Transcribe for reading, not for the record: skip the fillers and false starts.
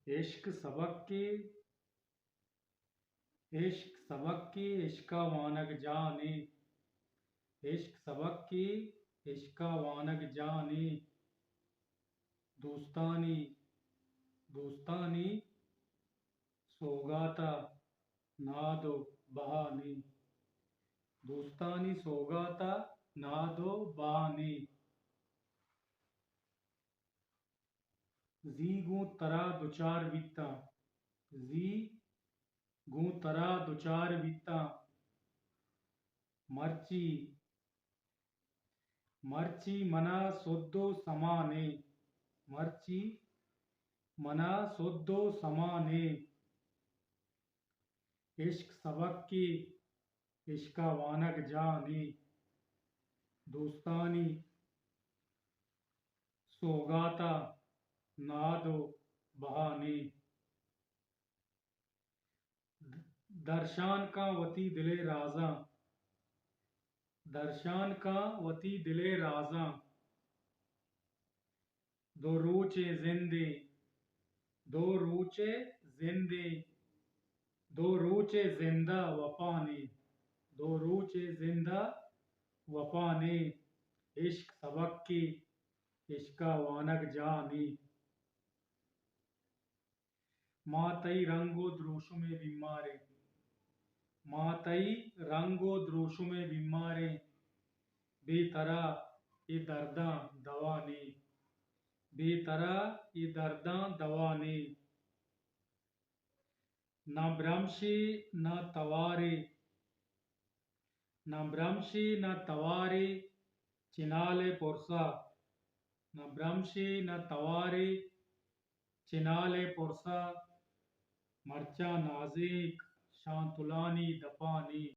इश्क सबक की इश्क सबक की इश्का वानग जानी। इश्क सबक की इश्का वानग जानी। दोस्तानी दोस्तानी सोगाता नादो बहानी। दोस्तानी सोगाता नादो बहानी। जी गूं तरा दुचार वित्ता। जी गूं तरा दुचार वित्ता। मर्ची मर्ची मना सोद्दो समाने। मर्ची मना सोद्दो समाने। इश्क सबक की इश्का वानग जानी। दोस्तानी सोगाता नादो बहानी। दर्शान का वती दिले राजा। दर्शान का वती दिले राजा। दो रूचे जिंदे दो रूचे जिंदे दो रूचे जिंदा वफाने। दो रूचे जिंदा वफाने। इश्क सबक की इश्का वानग जानी। मातई रंगो द्रोशुमे बीमारे। मातई रंगो द्रोशुमे बीमारे। बेतरा ये दर्दा दवा ने। बेतरा ये दर्दा दवा ने। न भ्रमशी न तवारे। न भ्रमशी न तवारे चिनाले पुरसा। न भ्रमशी न तवारे चिनाले पुरसा। मर्चा नाजिक शांतुलानी दफानी।